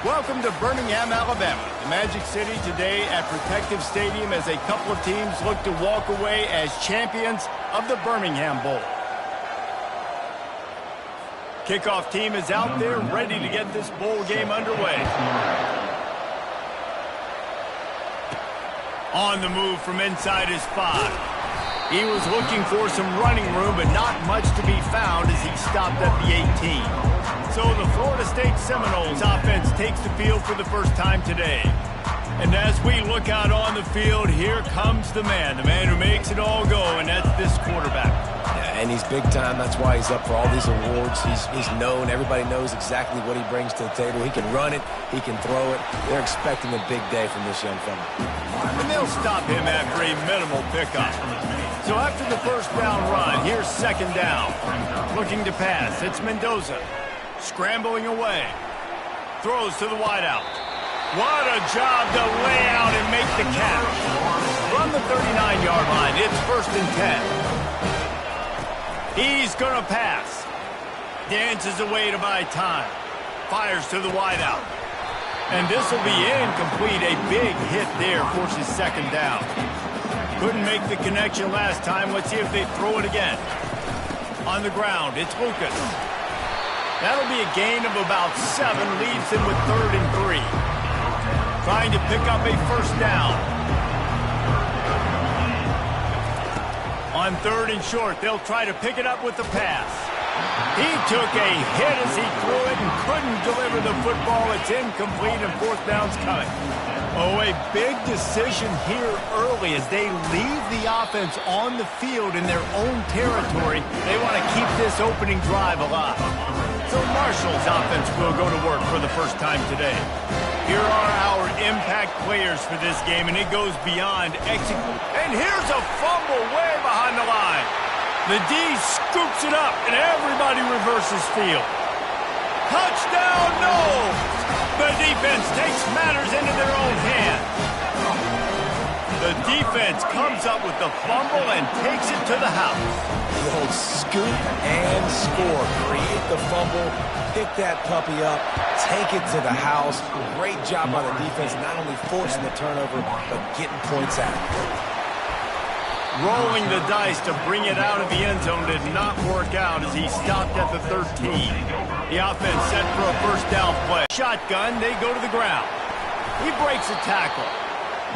Welcome to Birmingham, Alabama, the Magic City today at Protective Stadium as a couple of teams look to walk away as champions of the Birmingham Bowl. Kickoff team is out there ready to get this bowl game underway. On the move from inside his 5. He was looking for some running room, but not much to be found as he stopped at the 18. So the Florida State Seminoles offense takes the field for the first time today. And as we look out on the field, here comes the man who makes it all go, and that's this quarterback. Yeah, and he's big time. That's why he's up for all these awards. He's known. Everybody knows exactly what he brings to the table. He can run it. He can throw it. They're expecting a big day from this young fella. And they'll stop him after a minimal pickup. So after the first down run, here's second down. Looking to pass, it's Mendoza. Scrambling away. Throws to the wideout. What a job to lay out and make the catch. From the 39-yard line, it's 1st and 10. He's going to pass. Dances away to buy time. Fires to the wideout. And this will be incomplete. A big hit there forces second down. Couldn't make the connection last time. Let's see if they throw it again. On the ground, it's Lucas. That'll be a gain of about 7, leaves him with 3rd and 3. Trying to pick up a first down. On 3rd and short, they'll try to pick it up with the pass. He took a hit as he threw it and couldn't deliver the football. It's incomplete and 4th down's coming. Oh, a big decision here early as they leave the offense on the field in their own territory. They want to keep this opening drive alive. So Marshall's offense will go to work for the first time today. Here are our impact players for this game, and it goes beyond execute. And here's a fumble way behind the line. The D scoops it up, and everybody reverses field. Touchdown, no! The defense takes matters into their own hands. The defense comes up with the fumble and takes it to the house. The old scoop and score. Create the fumble, pick that puppy up, take it to the house. Great job by the defense, not only forcing the turnover, but getting points out. Rolling the dice to bring it out of the end zone did not work out as he stopped at the 13. The offense set for a first down play. Shotgun, they go to the ground. He breaks a tackle,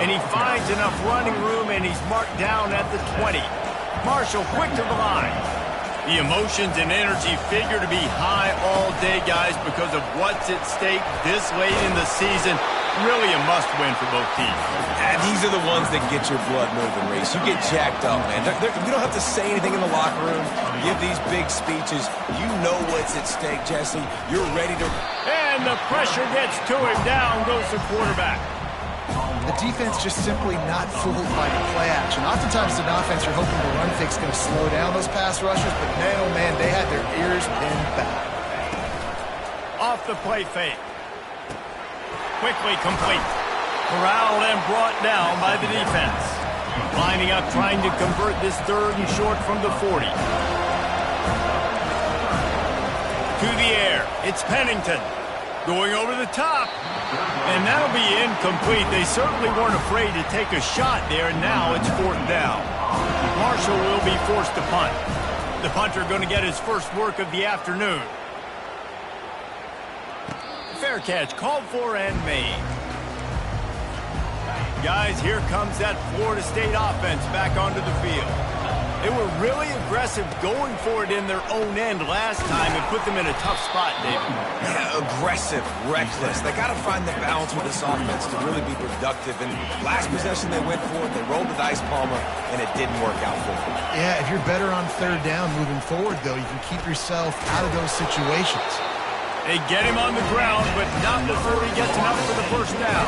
and he finds enough running room, and he's marked down at the 20. Marshall quick to the line. The emotions and energy figure to be high all day, guys, because of what's at stake this late in the season. Really a must-win for both teams. And these are the ones that get your blood moving, Reese. You get jacked up, man. You don't have to say anything in the locker room. Give these big speeches. You know what's at stake, Jesse. You're ready to... And the pressure gets to him. Down goes the quarterback. The defense just simply not fooled by the play action. Oftentimes, an offense, you're hoping the run fix is going to slow down those pass rushers, but man, oh man, they had their ears pinned back. Off the play fake. Quickly complete. Corralled and brought down by the defense. Lining up, trying to convert this 3rd and short from the 40. To the air, it's Pennington. Going over the top. And that'll be incomplete. They certainly weren't afraid to take a shot there, and now it's 4th down. Marshall will be forced to punt. The punter going to get his first work of the afternoon. Fair catch, called for and made. Guys, here comes that Florida State offense back onto the field. They were really aggressive going for it in their own end last time and put them in a tough spot, David. Yeah, aggressive, reckless. They got to find the balance with this offense to really be productive. And last possession they went for it, they rolled the dice, Palmer, and it didn't work out for them. Yeah, if you're better on 3rd down moving forward, though, you can keep yourself out of those situations. They get him on the ground, but not before he gets enough for the first down.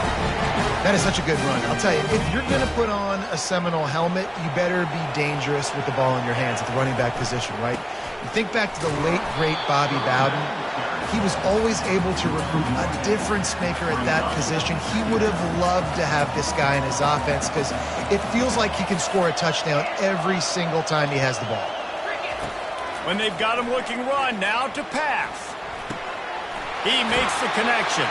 That is such a good run. I'll tell you, if you're going to put on a Seminole helmet, you better be dangerous with the ball in your hands at the running back position, right? You think back to the late, great Bobby Bowden. He was always able to recruit a difference maker at that position. He would have loved to have this guy in his offense because it feels like he can score a touchdown every single time he has the ball. When they've got him looking run, now to pass. He makes the connection.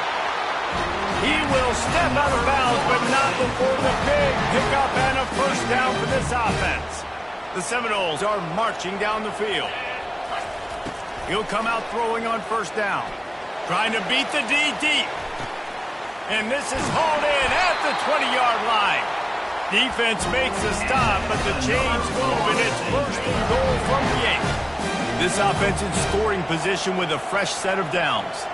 He will step out of bounds, but not before the big pickup and a first down for this offense. The Seminoles are marching down the field. He'll come out throwing on first down. Trying to beat the D deep. And this is hauled in at the 20-yard line. Defense makes a stop, but the chains move, and it's first and goal from the 8. This offense in scoring position with a fresh set of downs.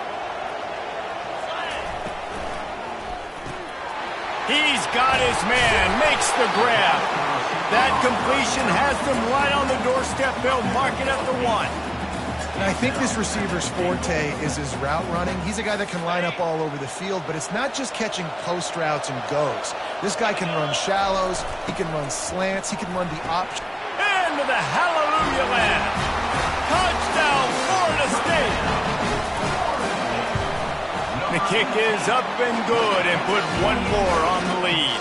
He's got his man, makes the grab. That completion has them right on the doorstep. They'll mark it at the 1. And I think this receiver's forte is his route running. He's a guy that can line up all over the field, but it's not just catching post routes and goes. This guy can run shallows, he can run slants, he can run the option. Into the hallelujah land. Touchdown, Florida State. The kick is up and good and put one more on the lead.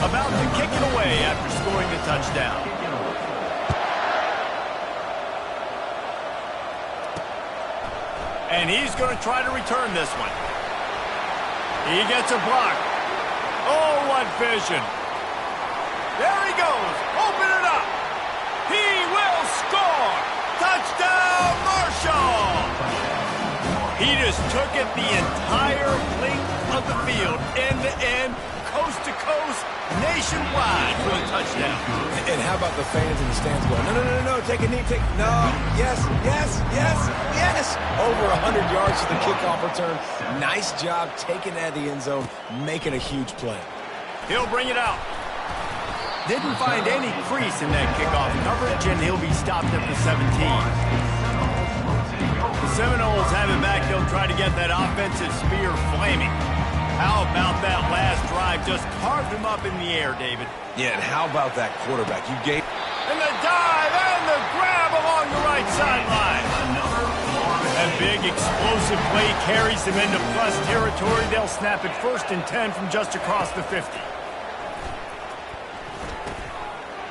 About to kick it away after scoring the touchdown. And he's going to try to return this one. He gets a block. Oh, what vision. There he goes. Open it up. He will score. Touchdown, Marshall. He just took it the entire length of the field, end to end, coast to coast, nationwide for a touchdown. And how about the fans in the stands going, no, take a knee, no, yes. Over 100 yards to the kickoff return. Nice job taking that to the end zone, making a huge play. He'll bring it out. Didn't find any crease in that kickoff coverage, and he'll be stopped at the 17. The Seminoles have it back. They'll try to get that offensive spear flaming. How about that last drive? Just carved him up in the air, David. Yeah, and how about that quarterback? You gave... And the dive and the grab along the right sideline. That big explosive play carries them into plus territory. They'll snap it 1st and 10 from just across the 50.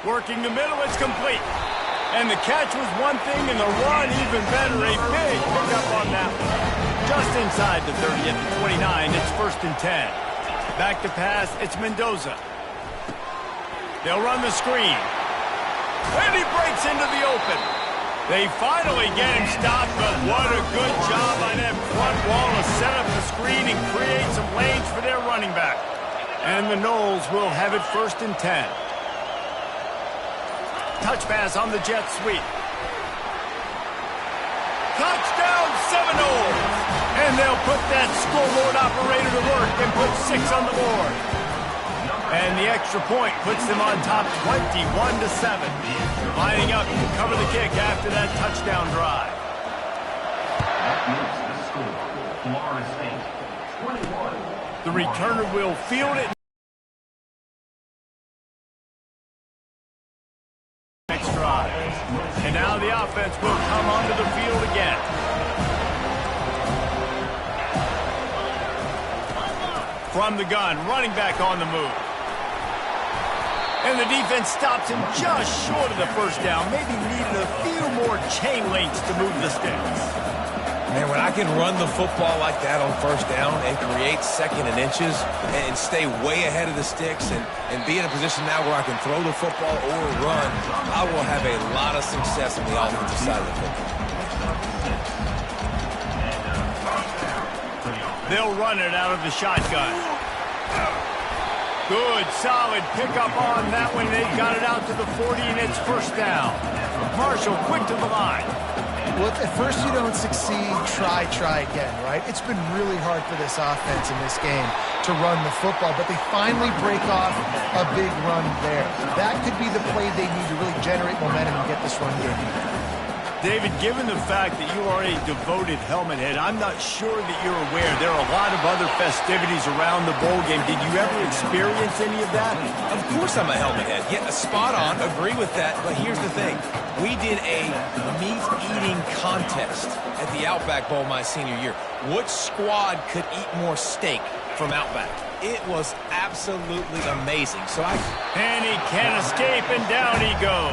Working the middle, it's complete. And the catch was one thing, and the run even better. A big pickup on that one. Just inside the 30 at the 29, it's 1st and 10. Back to pass, it's Mendoza. They'll run the screen. And he breaks into the open. They finally get him stopped, but what a good job on that front wall to set up the screen and create some lanes for their running back. And the Noles will have it 1st and 10. Touch pass on the jet sweep. Touchdown Seminoles! And they'll put that scoreboard operator to work and put 6 on the board. And the extra point puts them on top 21-7. Lining up to cover the kick after that touchdown drive. The returner will field it. Next drive. And now the offense will come onto the field again. From the gun, running back on the move. And the defense stops him just short of the first down. Maybe needed a few more chain links to move the sticks. Man, when I can run the football like that on first down and create 2nd and inches and stay way ahead of the sticks and be in a position now where I can throw the football or run, I will have a lot of success on the offensive side of the football. They'll run it out of the shotgun. Good, solid pickup on that one. They've got it out to the 40, and it's 1st down. Marshall quick to the line. Well, if at first you don't succeed, try again, right? It's been really hard for this offense in this game to run the football, but they finally break off a big run there. That could be the play they need to really generate momentum and get this run game. David, given the fact that you are a devoted helmet head, I'm not sure that you're aware there are a lot of other festivities around the bowl game. Did you ever experience any of that? Of course I'm a helmet head. Yeah, spot on. Agree with that. But here's the thing. We did a meat-eating contest at the Outback Bowl my senior year. Which squad could eat more steak from Outback? It was absolutely amazing. And he can't escape, and down he goes.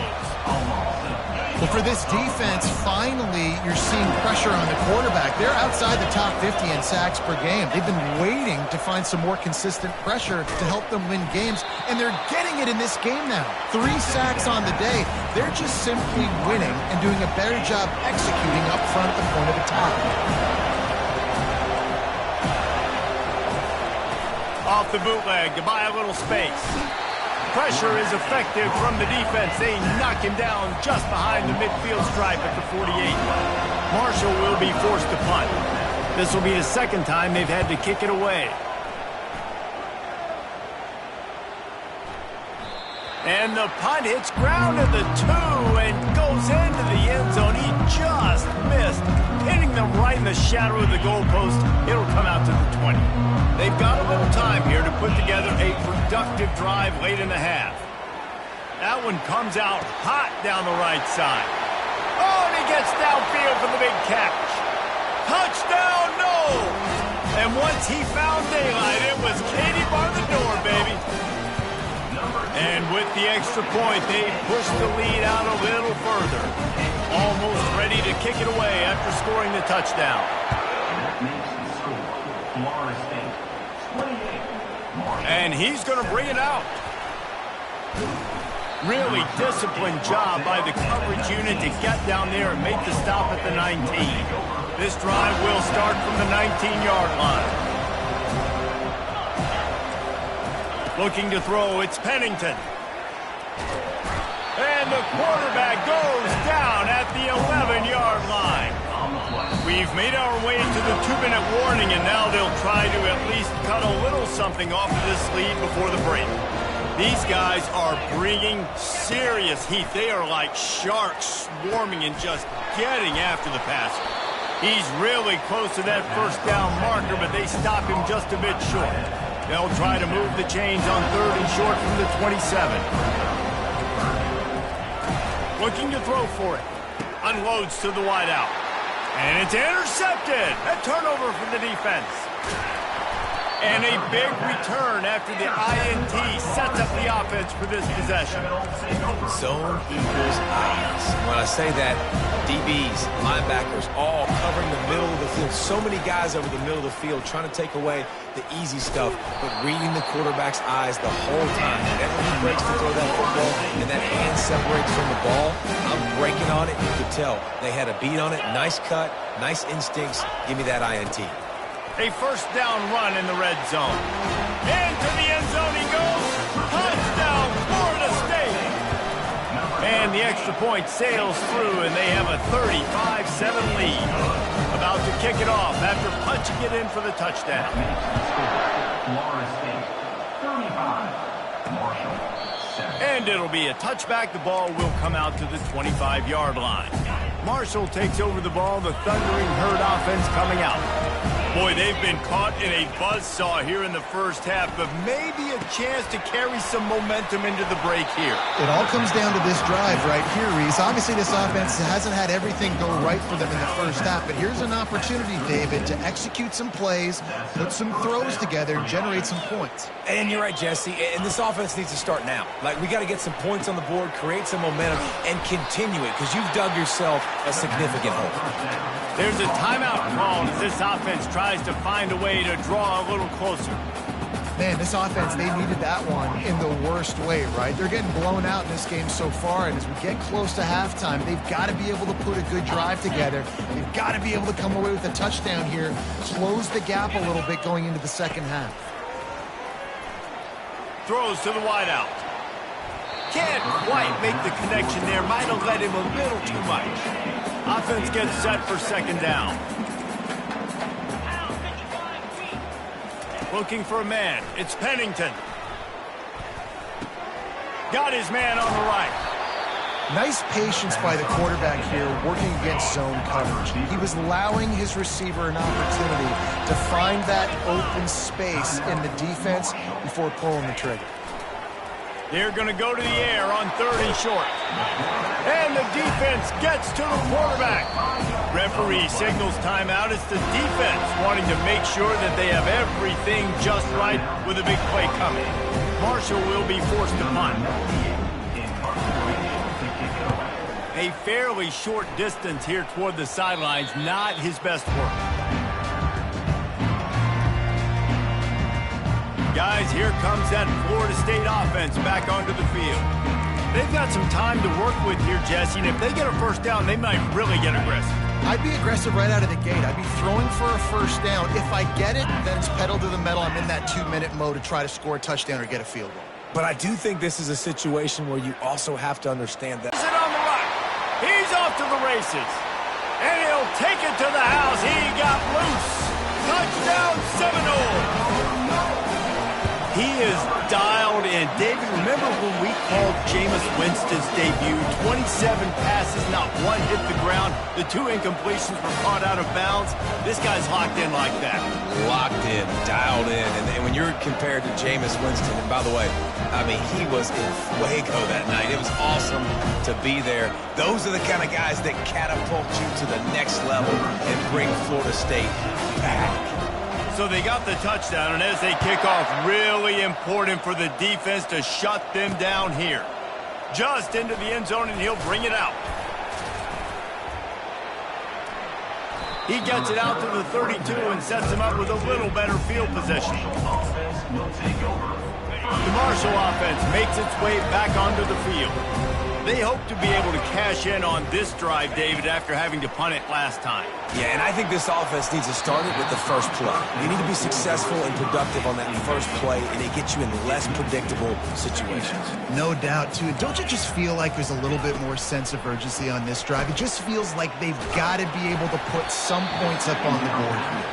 Well, for this defense, finally, you're seeing pressure on the quarterback. They're outside the top 50 in sacks per game. They've been waiting to find some more consistent pressure to help them win games, and they're getting it in this game now. 3 sacks on the day. They're just simply winning and doing a better job executing up front at the point of attack. Off the bootleg to buy a little space. Pressure is effective from the defense. They knock him down just behind the midfield stripe at the 48. Marshall will be forced to punt. This will be the second time they've had to kick it away. And the punt hits ground at the 2 and goes into the end zone. He just missed, hitting them right in the shadow of the goalpost. It'll come out to the 20. They've got a little time here to put together a productive drive late in the half. That one comes out hot down the right side. Oh, and he gets downfield for the big catch. Touchdown, no! And once he found daylight, it was Katie bar the door, baby. And with the extra point, they push the lead out a little further. Almost ready to kick it away after scoring the touchdown. And he's going to bring it out. Really disciplined job by the coverage unit to get down there and make the stop at the 19. This drive will start from the 19-yard line. Looking to throw, it's Pennington. And the quarterback goes down at the 11-yard line. We've made our way to the 2-minute warning, and now they'll try to at least cut a little something off of this lead before the break. These guys are bringing serious heat. They are like sharks swarming and just getting after the passer. He's really close to that first down marker, but they stop him just a bit short. They'll try to move the chains on 3rd and short from the 27. Looking to throw for it. Unloads to the wideout. And it's intercepted. A turnover from the defense. And a big return after the INT sets up the offense for this possession. Zone equals IS. When I say that, DBs, linebackers, all covering the middle of the field. So many guys over the middle of the field trying to take away the easy stuff, but reading the quarterback's eyes the whole time. Whenever he breaks to throw that football and that hand separates from the ball, I'm breaking on it. You could tell they had a beat on it. Nice cut, nice instincts. Give me that INT. A first down run in the red zone. Into the end zone he goes. Touchdown, Florida State. And the extra point sails through, and they have a 35-7 lead. About to kick it off after punching it in for the touchdown. Florida State, 35. Marshall, 7. And it'll be a touchback. The ball will come out to the 25-yard line. Marshall takes over the ball. The Thundering Herd offense coming out. Boy, they've been caught in a buzzsaw here in the first half, but maybe a chance to carry some momentum into the break here. It all comes down to this drive right here, Reese. Obviously, this offense hasn't had everything go right for them in the first half, but here's an opportunity, David, to execute some plays, put some throws together, and generate some points. And you're right, Jesse, and this offense needs to start now. Like, we got to get some points on the board, create some momentum, and continue it, because you've dug yourself a significant hole. There's a timeout called as this offense tries to find a way to draw a little closer. Man, this offense, they needed that one in the worst way, right? They're getting blown out in this game so far, and as we get close to halftime, they've got to be able to put a good drive together. They've got to be able to come away with a touchdown here, close the gap a little bit going into the second half. Throws to the wideout. Can't quite make the connection there. Might have led him a little too much. Offense gets set for second down. Looking for a man. It's Pennington. Got his man on the right. Nice patience by the quarterback here working against zone coverage. He was allowing his receiver an opportunity to find that open space in the defense before pulling the trigger. They're going to go to the air on 3rd and short. And the defense gets to the quarterback. Referee signals timeout. It's the defense wanting to make sure that they have everything just right with a big play coming. Marshall will be forced to punt. A a fairly short distance here toward the sidelines. Not his best work. Guys, here comes that Florida State offense back onto the field. They've got some time to work with here, Jesse, and if they get a first down, they might really get aggressive. I'd be aggressive right out of the gate. I'd be throwing for a first down. If I get it, then it's pedal to the metal. I'm in that 2-minute mode to try to score a touchdown or get a field goal. But I do think this is a situation where you also have to understand that. He's on the right. He's off to the races. And he'll take it to the house. He got loose. Touchdown Seminoles. He is dialed in. David, remember when we called Jameis Winston's debut? 27 passes, not one hit the ground. The 2 incompletions were caught out of bounds. This guy's locked in like that. Locked in, dialed in. And when you're compared to Jameis Winston, and by the way, I mean, he was in fuego that night. It was awesome to be there. Those are the kind of guys that catapult you to the next level and bring Florida State back. So they got the touchdown, and as they kick off, really important for the defense to shut them down here. Just into the end zone, and he'll bring it out. He gets it out to the 32 and sets him up with a little better field position. The Marshall offense makes its way back onto the field. They hope to be able to cash in on this drive, David, after having to punt it last time. Yeah, and I think this offense needs to start it with the first play. You need to be successful and productive on that first play, and it gets you in less predictable situations. No doubt, too. Don't you just feel like there's a little bit more sense of urgency on this drive? It just feels like they've got to be able to put some points up on the board here.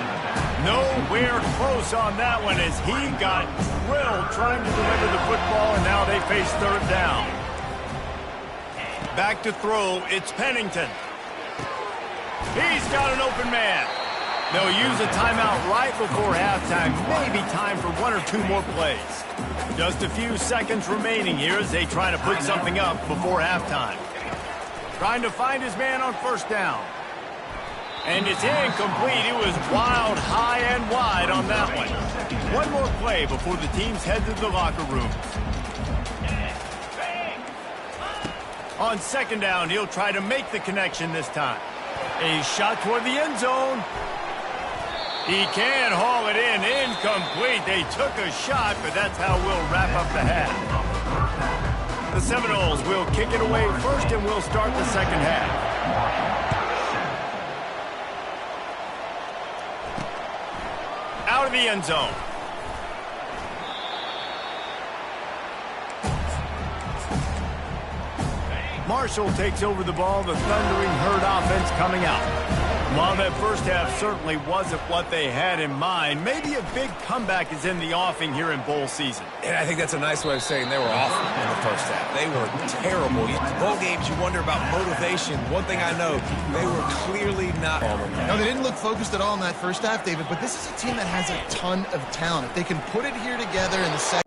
Nowhere close on that one as he got drilled trying to deliver the football, and now they face third down. Back to throw, it's Pennington. He's got an open man. They'll use a timeout right before halftime, maybe time for 1 or 2 more plays. Just a few seconds remaining here as they try to put something up before halftime. Trying to find his man on first down. And it's incomplete. It was wild, high and wide on that one. One more play before the teams head to the locker room. On second down, he'll try to make the connection this time. A shot toward the end zone. He can haul it in. Incomplete. They took a shot, but that's how we'll wrap up the half. The Seminoles will kick it away first, and we'll start the second half. Out of the end zone. Marshall takes over the ball, the Thundering Herd offense coming out. While that first half certainly wasn't what they had in mind, maybe a big comeback is in the offing here in bowl season. And I think that's a nice way of saying they were awful in the first half. They were terrible. Bowl games, you wonder about motivation. One thing I know, they were clearly not on them. No, they didn't look focused at all in that first half, David, but this is a team that has a ton of talent. If they can put it here together in the second